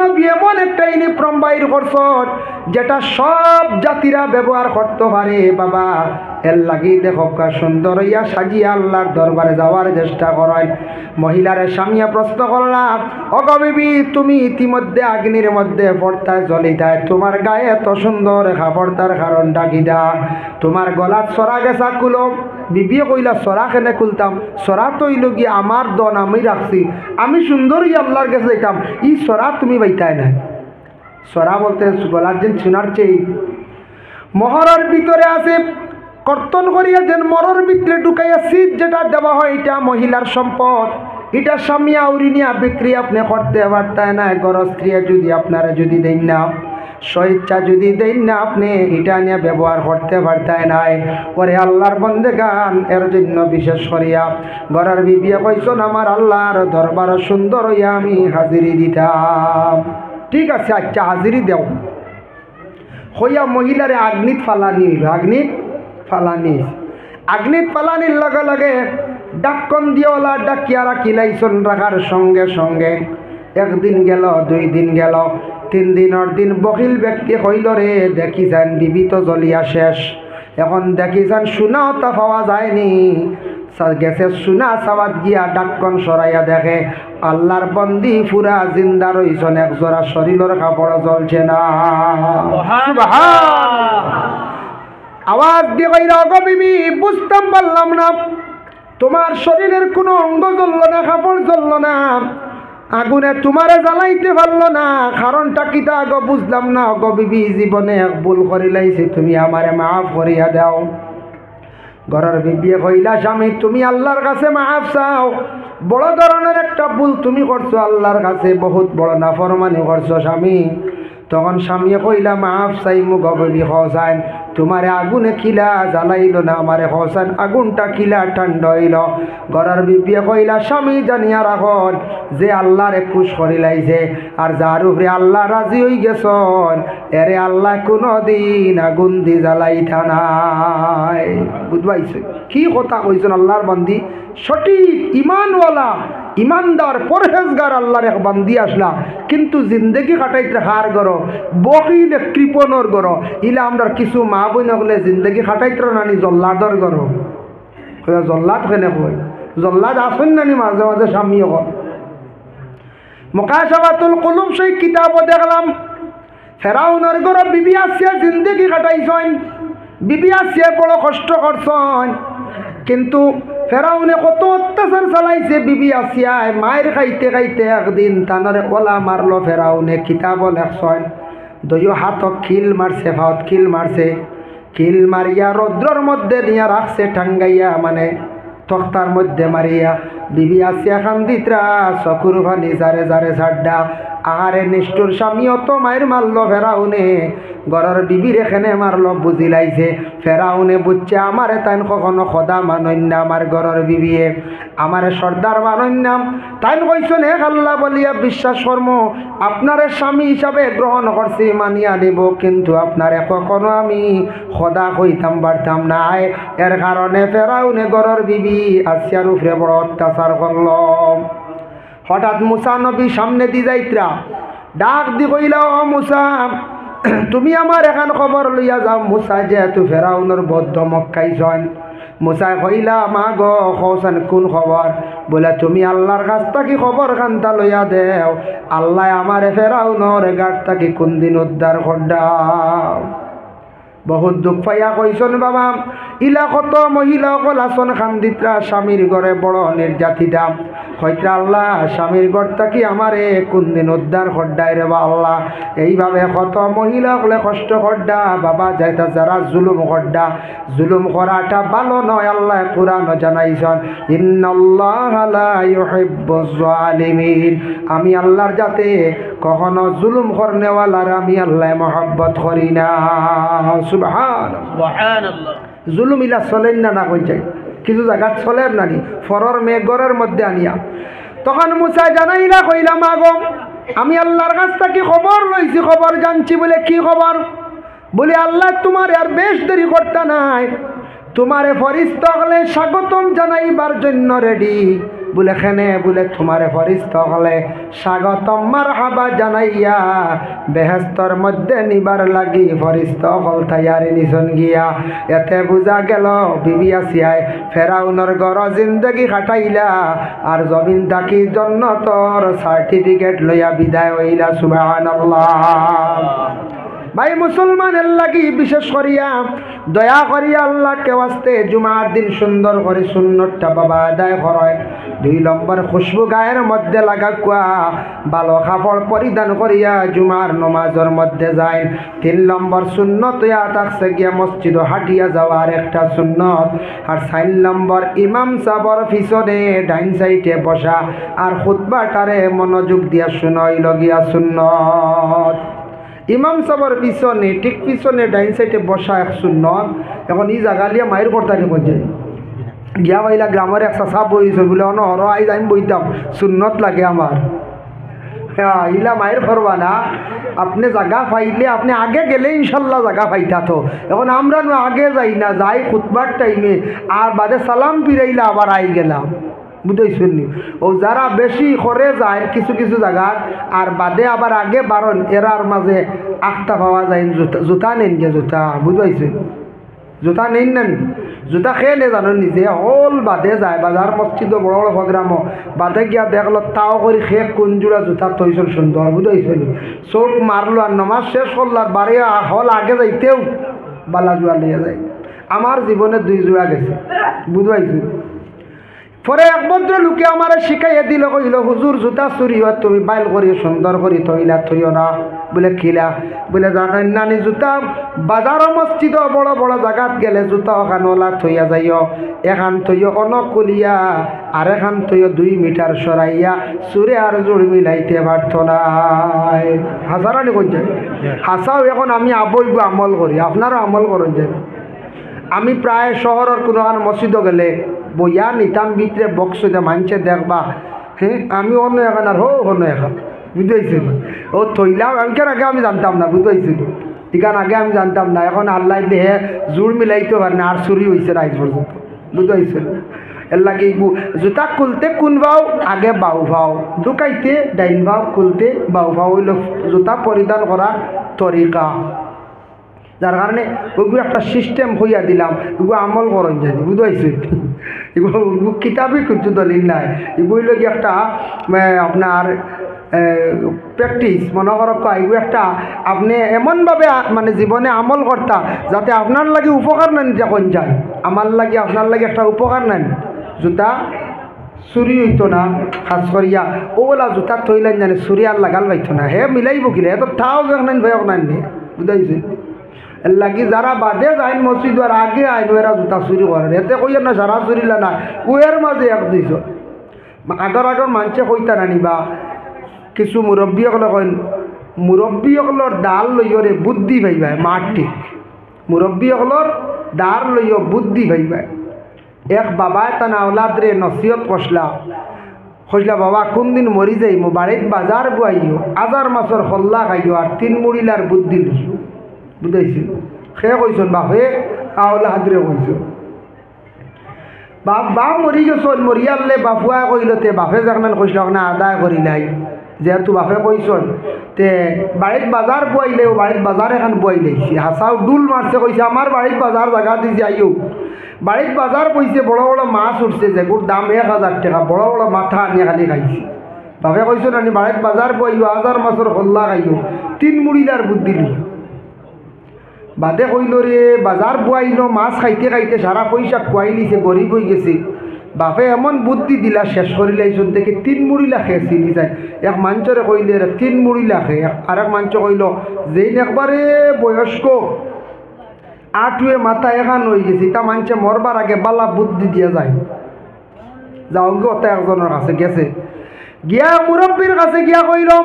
নবী এমন একটা ইউনিফর্ম বাইর করছেন যেটা সব জাতিরা ব্যবহার করতে পারে বাবা। এর লাগি দেখো সুন্দর ইয়া সাজিয়া আল্লাহর দরবারে যাওয়ার চেষ্টা করেন। মহিলারে স্বামীয়া প্রশ্ন করলাম, ওগো বিবি, তুমি ইতিমধ্যে অগ্নির মধ্যে পড়তায় জ্বলিতায়, তোমার গায়ে এত সুন্দর কাপড়টার কারণটা কিটা? তোমার গলার সরা গেছা কুলো। বিবি কইলা, সরা কেনে খুলতাম? সরা তো হইল গিয়ে আমার দন আমি রাখছি, আমি সুন্দরই আল্লাহর কাছে যাইতাম, ই সরা তুমি বাইতায় না। সরা বলতে গলার যেন সোনার চেয়ে মহরের ভিতরে আছে, কর্তন করিয়া যেন মরর ভিতরে ঢুকাইয়া শীত যেটা দেওয়া হয়, এটা মহিলার সম্পদ। এটা স্বামী আউরি নিয়ে বিক্রি আপনি করতে পারতেন না। গরজ স্ত্রী যদি আপনারা যদি দেন না, স্বেচ্ছা যদি দেন না, আপনি এটা নিয়ে ব্যবহার করতে পারতেন নাই। পরে আল্লাহর বন্দেগান এর জন্য বিশেষ করিয়া ঘরের বিবিয়া কইছেন, আমার আল্লাহর দরবার সুন্দর হইয়া আমি হাজিরি দিতাম। ঠিক আছে, আচ্ছা হাজিরি দেও হইয়া মহিলারে আগ্নিত ফালানি হইল। আগ্নিত ফালানির লগে লগে ডাক্কন দিওয়ালা ডাকিয়া রাখিলাইছন। রাখার সঙ্গে সঙ্গে একদিন গেল, 2 দিন গেল, 3 দিনের দিন বকিল ব্যক্তি হইল রে, দেখি যান বিবি তো জ্বলিয়া শেষ। এখন দেখি যান সোনাও তা পাওয়া যায়নি। গেছে সোনা চাওয়াত গিয়া ডাক্কন সরাইয়া দেখে আল্লাহর বন্দি পুরা জিন্দা রইছন, এক জোড়া শরীরের কাপড় জ্বলছে না। আওয়াজ দিয়ে কইরা, ওগো বিবি, বুঝতাম পারলাম না, তোমার শরীরের কোনো অঙ্গ জ্বলল না, কাপড় জ্বলল না, আগুনে তোমারে জ্বালাইতে পারলো না, কারণটা কিটা গো বুঝলাম না। ওগো বিবি, জীবনে এক ভুল করিলাইছি, তুমি আমারে মাফ করিয়া দাও। ঘরের বিবিয়ে কইলা, স্বামী তুমি আল্লাহর কাছে মাফ চাও, বড় ধরনের একটা ভুল তুমি করছো, আল্লাহর কাছে বহুত বড় নাফরমানি করছো স্বামী। তখন স্বামী কইলা, মাফ চাই মুখ বিবি হসাইন, তোমারে আগুনে কিলা জ্বালাইল না, আমারে হসাইন আগুনটা কিলা ঠান্ডা হইল। ঘরের বিবিয়ে কইলা, স্বামী জানিয়া রাখন যে আল্লাহরে খুশ করিলাইছে, আর যার উপরে আল্লাহ রাজি হই গেছন, এরে আল্লাহ কোনো দিন আগুন দি জ্বালাইতা নাই। বুঝবাইছে কি কথা কইছেন আল্লাহর বান্দি? সঠিক ইমানওয়ালা, ইমানদার, পরহেজগার আল্লাহর এক বান্দি আসলা, কিন্তু জিন্দগি কাটাইতে হার গড়, বকিলে কৃপণর গড়, ইলা আমরা কিছু মা বই নগলে জিন্দগি কাটাইতে নানি জল্লাদর গড়। জল্লাদ কেনে কই? জল্লাদ আসেন নানি মাঝে মাঝে স্বামী হল। মুকাশাফাতুল কুলুব সেই কিতাব দেখলাম, ফেরাউনের গড় বিবি আসিয়া জিন্দগি কাটাইছেন, বিবি আসিয়া বড় কষ্ট করছেন, কিন্তু ফেরাউনে কত অত্যাচার চালাইছে। বিবি আসিয়ায় মায়ের খাইতে খাইতে একদিন তানরে ওলা মারলো। ফেরাউনে কিতাব লেখছেন, 2 হাতক খিল মারছে, ভাত খিল মারছে, খিল মারিয়া রৌদ্রর মধ্যে নিয়ে রাখছে টাঙ্গাইয়া, মানে তক্তার মধ্যে মারিয়া। বিবি আসিয়া কান্দিত্রা, চকুর ভানি জারে জারে ঝাড্ডা। আহারে নিষ্ঠুর স্বামীও তো মায়ের মারলো ফেরাউনে, ঘরের বিবির এখানে মারলো, বুঝিলাইছে। ফেরাউনে বুঝছে আমারে তাইন কখনো খোদা মানন্যা, আমার ঘরের বিবিয়ে আমারে সর্দার মানন্যাম। তাইন কইছেন, হে আল্লাহ বলিয়া বিশ্বাস কর্ম, আপনারে স্বামী হিসাবে গ্রহণ করছি, মানিয়া দেব, কিন্তু আপনারে কখনো আমি খোদা কইতাম পারতাম নাই। এর কারণে ফেরাউনে ঘরের বিবি আসিয়ার উপরে বড় অত্যাচার করল। হঠাৎ মুসা নবী সামনে দি যাইত্রা, ডাক দি কইলা, ও মুসা, তুমি আমার এখন খবর লইয়া যাও। মুসা যেহেতু ফেরাউনের বদ্ধ মক্কাইছন, মুসাই কইলা, মা গো কৌসান কোন খবর? বলে, তুমি আল্লাহর কাছ থাকি খবর খান্তা লইয়া দেও, আল্লাহ আমারে ফেরাউনের গাড় থাকি কোন দিন উদ্ধার করদাও। বহুত দুঃখ পাইয়া কইসন, বাবা ইলা কত মহিলা অকল আসন খান্দিত্রা, স্বামীর ঘরে বড় নির্যাতিতা, হয়তো আল্লাহ স্বামীর ঘর থাকি আমারে কোন দিন উদ্ধার করডাই রে বা আল্লাহ। এইভাবে কত মহিলা হলে কষ্ট করডা বাবা, যাইতা যারা জুলুম করডা, জুলুম করাটা ভালো নয়। আল্লাহ কোরআন জানাইছেন, ইন্নাল্লাহা লা ইউহিব্বুজ জালিমিন, আমি আল্লাহর যাতে কখনো জুলুম করনেওয়ালার আমি আল্লাহ মহব্বত করি না। সুবহানাল্লাহ। জুলুম ইলা চলেন না, না কই যাই কিছু জায়গা চলের নানি, ফরর মেয়ে ঘরের মধ্যে আনিয়া। তখন মুসা জানাইলা, কইলা, মা গো, আমি আল্লাহর কাছ থেকে খবর লইছি, খবর জানছি। বলে, কি খবর? বলে, আল্লাহ তোমার আর বেশ দেরি করতে নাই, তোমারে ফরিস্তা হলে স্বাগতম জানাইবার জন্য রেডি। বলে খেনে বলে তোমারে ফরিস্ত হলে স্বাগতম মারহাবা জানাইয়া বেহেস্তর মধ্যে নিবার লাগি ফরিস্ত হল তাইয়ারি নিছন গিয়া। এতে বুঝা গেল বিবি আসিয়ায় ফেরাউনের ঘর জিন্দগি কাটাইলা আর জমিন থাকি জন্নতর সার্টিফিকেট লইয়া বিদায় হইলা। সুবহানাল্লাহ। ভাই মুসলমানের লাগি বিশেষ করিয়া দয়া করিয়া আল্লাহকে ওয়াস্তে জুমার দিন সুন্দর করে সুন্নতটা বাবা আদায় করে। 2 নম্বর খুশবু গায়ের মধ্যে লাগাকুয়া ভালো কাপড় পরিধান করিয়া জুমার নমাজের মধ্যে যায়। 3 নম্বর সুন্নত ইয়া থাকছে গিয়া মসজিদ হাঁটিয়া যাওয়ার একটা সুন্নত। আর 4 নম্বর ইমাম সাহেবের পিছনে ডাইন সাইডে বসা আর খুতবাটারে মনোযোগ দিয়া শুনাইল গিয়া সুন্নত। ইমাম সাহেবের পিছনে ঠিক পিছনে ডাইন সাইডে বসা এক সুন্নত। এখন এই জায়গা লিয়া মায়ের করতারি বলছে গিয়া পাইলা গ্রামের এক চাষা বইছে বলে অনহর আইজ আমি বইতাম সুন্নত লাগে আমার। হ্যাঁ ইলা মায়ের করবা না, আপনি জায়গা পাইলে আপনি আগে গেলে ইনশাল্লাহ জায়গা পাইতা। তো এখন আমরা আগে যাই না, যাই খুতবার টাইমে আর বাদে সালাম ফিরাইলা আবার আই গেলাম, বুঝতেছেন নি? ও যারা বেশি করে যায় কিছু কিছু জায়গার আর বাদে আবার আগে বারণ এরার মাঝে আখতা পাওয়া যায়। জুতা নেন গে জুতা, বুঝতেছেন? জুতা নেন না নি? জুতা খেয়ে নে জানো নিজে হল বাদে যায় বাজার মসজিদও বড় বড় প্রোগ্রামও বাদে গিয়া দেখলো তাও করে খেয়ে কোন জোড়া জুতা তৈছন সুন্দর, বুঝতেছেন? চোখ মারলো আর নমাজ শেষ করলো আর বাড়ি হল আগে যাইতেও বালা জোড়া নিয়ে যায়। আমার জীবনে 2 জোড়া গেছে, বুঝতেছেন? পরে এক ভদ্র লোকে আমার শিখাইয়া দিল, কইল হুজুর জুতা চুরি হয় তুমি বাইল করি সুন্দর করি থইলা থইও না। বলে খিলা বলে জানেন নানি জুতা বাজার মসজিদ বড় বড় জায়গাত গেলে জুতা ওখান ওলা থইয়া যাইও, এখান থইও অনক কলিয়া আর এখান থইও 2 মিটার সরাইয়া চুরে আর জোর মিলাইতে পারত নাই। হাসারানি করছে হাসাও। এখন আমি আবইব আমল করি, আপনারও আমল করেন যে আমি প্রায় শহরের কোনো মসজিদও গেলে বইয়া নিতাম ভিতরে বক্সতে মানছে দেখবা। হ্যাঁ আমি অন্য এখন আর অন্য এখন, বুঝতেছি? ও থইলাম আমি কেন আগে আমি জানতাম না, বুঝতেছি? এখান আগে আমি জানতাম না, এখন আল্লাহ দেহে জোর মিলাইতে পারে না আর চুরি হয়েছে রাইজ পর্যন্ত, বুঝতেছি? এর লাগে জুতা খুলতে কোন ভাও আগে বাউ ভাও, ঢুকাইতে ডাইন ভাও, খুলতে বাউ ভাও হইল জুতা পরিধান করার তরিকা। যার কারণে ওইগুলো একটা সিস্টেম হইয়া দিলাম, এগুলো আমল করেন জানি, বুঝতে? এগুলো কিতাবই কিন্তু দলিল নাই, এগুলো কি একটা আপনার প্র্যাকটিস মনে করো। এগুলো একটা আপনি এমনভাবে মানে জীবনে আমল করতা যাতে আপনার লাগে উপকার নেন যখন যায়, আমার লাগে আপনার লাগে একটা উপকার নেন। জুতা চুরি হইতো না, খাস করিয়া ওলা জুতা থইলেন জানি চুরি আর লাগাল পাইতো না। হে মিলাইব কিলে এত ঠাও নেন ভয়ক নেন, বুঝাইছে? লাগি যারা বাদে যায় মসজিদ আর আগে আইন এরা জুতা চুরি করে, এতে কইয়া না সারা চুরিলা না উয়ের মাঝে 1-2 জন আগর আগর মানুষে কইতা নানিবা। কিছু মুরব্বীসকলে কইন মুরব্বীসকলের ডাল লইয়রে বুদ্ধি ভাইবাই, মাঠ ঠিক মুরব্বীসকলের ডাল লইয় বুদ্ধি ভাইবাই। এক বাবা তানা ওলাদরে নসিহত কষলা, কইলা বাবা কোন দিন মরি যাইমো বাড়িত বাজার বুয়াইও, 1000 মাসের হল্লা খাইও আর 3 মুড়িলার বুদ্ধি লিখিও, বুঝাইছিল? সে কইসন বাপে আওলা হাদরে কইস বাপ মরি গেছন, মরিয়ালে বাপুয়া কইলতে বাপে যেখানে কইসল না আদায় করিলাই, যেহেতু বাপে কইসন তে বাড়িত বাজার বুয়াইলেও বাড়িত বাজার এখন বুয়াই লাইছি। হাসাও ডুল মারছে, কইছে আমার বাড়িত বাজার জায়গা দিয়েছে আইও। বাড়িত বাজার বইছে, বড় বড় মাছ উঠছে যেগুর দাম 1000 টাকা, বড় বড় মাথা আনিয়ে খালি খাইছি। বাপে কইসন আনি বাড়িত বাজার বুয়াইও 1000 মাসের হল্লা খাইও, 3 মুড়িলার বুদ্ধি লিও। বাদে কইল রে বাজার বুয়াইল মাছ খাইতে খাইতে সারা পয়সা খুয়াই নিছে, গরিব হয়ে গেছে। বাপে এমন বুদ্ধি দিলা শেষ করিলাইছন দেখে 3 মুড়িলা খেয়ে চিনি যায়। এক মাঞ্চরে কইলে 3 মুড়িলা খেয়ে, আর এক মাঞ্চ কইল যেই একবারে বয়স্ক আটুয়ে মাথা এখান হয়ে গেছে, তা মানছে মরবার আগে বালা বুদ্ধি দিয়া যায়। যাও গিয়ে অত একজনের কাছে গেছে, গিয়া মুরব্বীর কাছে গিয়া কইলাম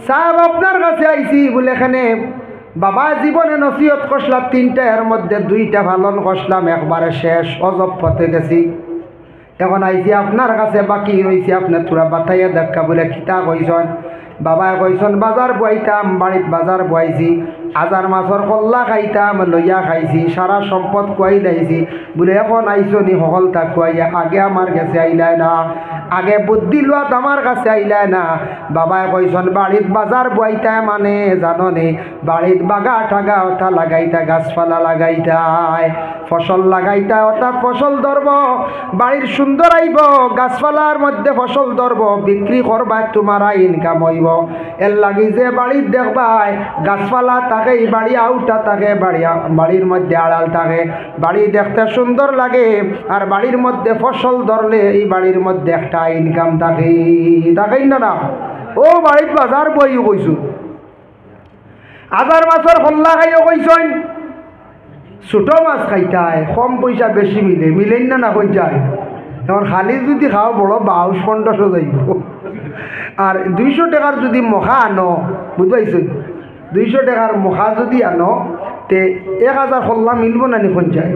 সাহেব আপনার কাছে আইছি বলে এখানে বাবা জীবনে নসিহত কষলা 3টা, এর মধ্যে 2টা পালন করলাম, একবারে শেষ অজব পথে গেছি। এখন আইছি আপনার কাছে বাকি রয়েছে, আপনার তোরা বাতাইয়া দেখা বলে খিতা কইসন। বাবা কইসন বাজার বুয়াইতাম, বাড়িত বাজার বুয়াইছি, 1000 মাসের কল্লা খাইতাম, লইয়া খাইছি, সারা সম্পদ খুয়াই লাইছি বলে এখন আইসনি সকলটা খুয়াইয়া, আগে আমার গেছে আইলাই না। আগে বুদ্ধি লোয়া আমার কাছে আইলা না। বাবায় কইসন বাড়িত বাজার বইতায় মানে জানো নে, বাড়িত বাগা ঠাগা ওটা লাগাইতা, গাছপালা লাগাইতায়, ফসল লাগাইতা, অর্থাৎ ফসল ধরব, বাড়ির সুন্দর আইব, গাছপালার মধ্যে ফসল ধরব, বিক্রি করবা, তোমার ইনকাম হইব। এর লাগি যে বাড়ির দেখবাই গাছপালা থাকে, বাড়ি আউটা থাকে, বাড়ির মধ্যে আড়াল থাকে, বাড়ি দেখতে সুন্দর লাগে, আর বাড়ির মধ্যে ফসল ধরলে এই বাড়ির মধ্যে একটা ইনকাম থাকে, থাকেই না না? ও বাড়ির বাজার বইও কইছো, আজার মাছের হল্লা খাইও কইছেন, ছোট মাছ খাইতায়, কম পয়সা বেশি মিলে, মিলেন না না কই যায়। এখন খালি যদি খাও বড় 22-1500 যাইব। আর 200 টাকার যদি মখা আনো, বুঝবাইছেন, 200 টাকার মখা যদি আনো তে 1000 হল্লা মিলব না নি কোন যায়?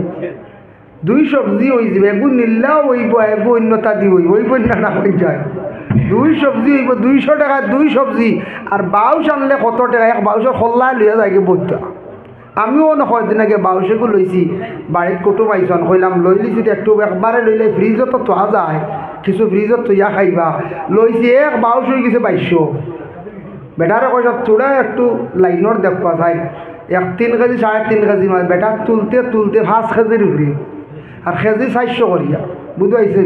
2 সবজি হয়ে যাবে, এগুলো নিল্লাও হইব, এগু অন্যতা দি হইব না না কোন যায়? 2 সবজি হইব, 200 টাকা 2 সবজি, আর বাউস আনলে কত টাকা? এক বাউসের হল্লা লইয়া যায় বইটা। আমিও না কয়েকদিন আগে বাউসেগুলো লইছি, বাড়িত কুটুম আইসন, কইলাম লই লিছি একটু, একবারে লইলে ফ্রিজত থোয়া যায়, কিছু ফ্রিজত থইয়া খাইবা, লইছি এক বাউস হয়ে গেছে 2200। বেটারে কইসব চূড়া একটু লাইনর দেখবা চাই, 3 কেজি 3.5 কেজি মাছ, বেটা তুলতে তুলতে 5 কেজির উপরে, আর কেজি 400 করিয়া, বুঝতে পাইছে?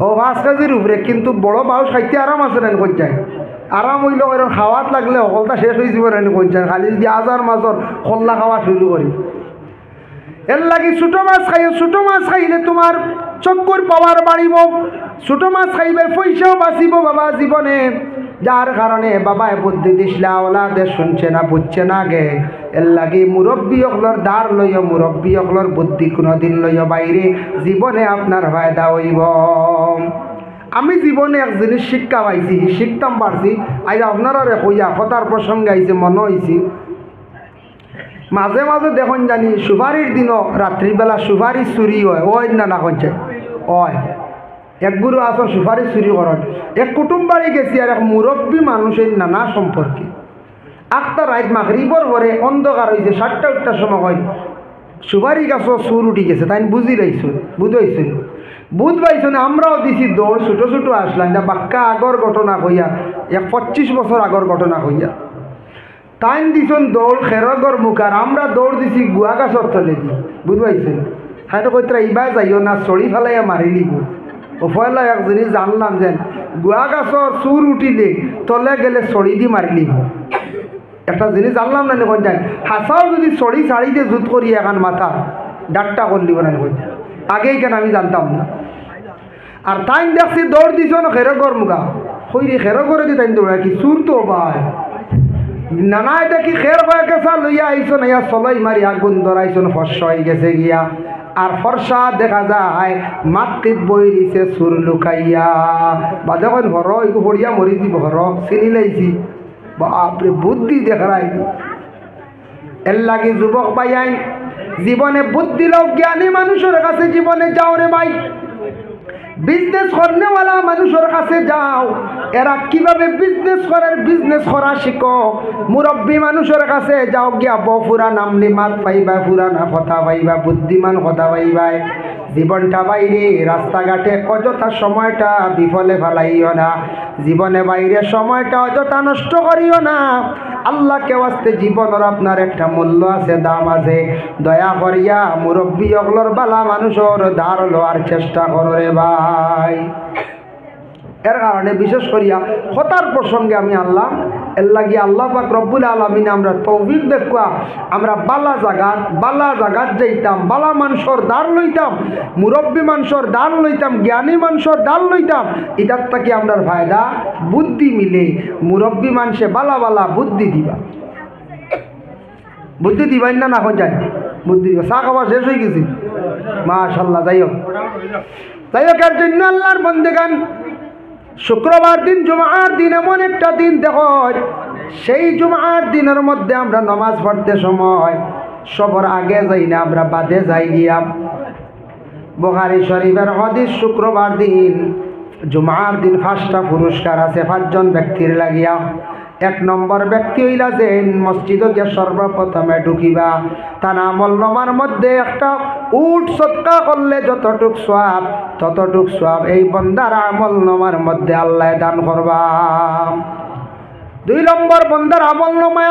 ও 5 কেজির উপরে, কিন্তু বড় বাউস খাইতে আরাম আছে না কই যায়? আরাম হইল, এরকম খাওয়াত লাগলে সকলটা শেষ হয়ে যাব না কই যায়? খালি যদি আজার মাছর খল্লা খাওয়া শুরু করি। এর লাগি ছোট মাছ খাইও, ছোট মাছ খাইলে তোমার চক্কর পাওয়ার বাড়িব, ছোট মাছ খাইবে পয়সাও বাঁচিব বাবা জীবনে। যার কারণে বাবায় বুদ্ধি দিসলা, ওলাদে শুনছে না, বুঝছে না গে। এর লাগি মুরব্বী অকলর দ্বার লইও, মুরব্বী অকলর বুদ্ধি কোনোদিন লইও বাইরে, জীবনে আপনার ফায়দা হইব। আমি জীবনে এক জিনিস শিক্ষা পাইছি, শিখতাম পারছি, আজ আপনারা কইয়া কথার প্রসঙ্গে আইছে মনে হয়েছি। মাঝে মাঝে দেখুন জানি সুপারির দিনও রাত্রিবেলা সুপারি চুরি হয়, ওই না না কইছে ওই এক গুরু আসো সুপারি চুরি করেন। এক কুটুম বাড়ি গেছি, আর এক মুরব্বী মানুষের নানা সম্পর্কে আটটা রাত মাগরিবর পরে অন্ধকার হয়েছে, 7টা সময় হয়, সুপারি গাছও চুর উঠি গেছে, তাই বুঝি লাইছো, বুঝাইছেন, বুধ পাইছেন। আমরাও দিছি দৌড়, ছোটো ছোটো আসলাম, যা বাক্কা আগর ঘটনা হইয়া, 25 বছর আগর ঘটনা হইয়া, টাইম দিছন দৌড় খেরগর মুখার, আমরা দৌড় দিছি গুয়া গাছর তলে দি, বুঝ পাইছেন? হ্যাঁ কইতরা এইবার যাইও না, চড়ি ফেলাইয়া মারি লিব। ও ফয়লা এক জিনিস জানলাম যেন গুয়া গাছর চুর উঠিলে তলে গেলে চড়ি দি মারি লিব। একটা জিনিস জানলাম না কোন যায়, হাসাও যদি চড়ি শাড়ি দিয়ে জুত করি এখন মাথা ডাক্তা করলিব না কোন, আগেই কেন আমি জানতাম না। আর টাইম দেখছি দৌড় দিছ না খেরগর মুখা, হইরে খেরগরে দি টাইম দৌড়া কি চুর তো ভাই নানায় দেখি খের হয়ে গেছা লইয়া আইসন, ইয়া চলাই মারি আগুন ধরাইছন, ফর্সা হয়ে গেছে গিয়া। আর ফর্সা দেখা যায় মাতৃত বই দিছে চুর লুকাইয়া, বা যখন হর একটু হরিয়া মরি দিব, হর চিনি লাইছি, বাপরে বুদ্ধি দেখাই। এর লাগে যুবক ভাই জীবনে বুদ্ধি লোক জ্ঞানী মানুষের কাছে জীবনে যাও রে ভাই, বিজনেস করনেওয়ালা মানুষের কাছে যাও, এরা কিভাবে বিজনেস করা শিখো। মুরব্বী মানুষের কাছে যাও, গিয়া বফুরা নামলে মাত পাইবা, পুরানা কথা পাইবা, বুদ্ধিমান কথা পাইবা। জীবনটা বাইরে রাস্তাঘাটে অযথা সময়টা বিফলে ফেলাইও না, জীবনে বাইরে সময়টা অযথা নষ্ট করিও না। আল্লাহকে ওয়াস্তে জীবনের আপনার একটা মূল্য আছে, দাম আছে। দয়া করিয়া মুরব্বী অগলর বালা মানুষের ধার লওয়ার চেষ্টা করো রে ভাই। এর কারণে বিশেষ করিয়া হতার প্রসঙ্গে আমি আল্লাহ এর লাগিয়ে আল্লাহ পাক রব্বুল আলামিন আমরা তৌফিক দেখুয়া আমরা বালা জাগাত যাইতাম, বালা মানুষের দান লইতাম, মুরব্বী মানুষের দান লইতাম, জ্ঞানী মানুষের দান লইতাম। এটার থেকে আমরা ফায়দা বুদ্ধি মিলে, মুরব্বী মানুষে বালা বুদ্ধি দিবা, বুদ্ধি দিবাই না না যায় বুদ্ধি দিবা। চা খাওয়া শেষ হয়ে গেছি মাশাআল্লাহ। যাই হোক এর জন্য আল্লাহর বন্দেগান শুক্রবার দিন জুমার দিন এমন একটা দিন দেখো, সেই জুমার দিনের মধ্যে আমরা নামাজ পড়তে সময় সবার আগে যাই না, আমরা বাদে যাই গিয়া। বুখারী শরীফের হাদিস, শুক্রবার দিন জুমার দিন 5টা পুরস্কার আছে 5 জন ব্যক্তির লাগিয়া। এক নম্বর ব্যক্তি হইলা যে মসজিদে গিয়ে সর্বপ্রথমে ঢুকিবা তার আমল নামার মধ্যে একটা উট সৎকা করলে যতটুক সওয়াব ততটুক সওয়াব এই বান্দার আমল নামার মধ্যে আল্লাহ দান করবা। দুই নম্বর বান্দার আমল নামায়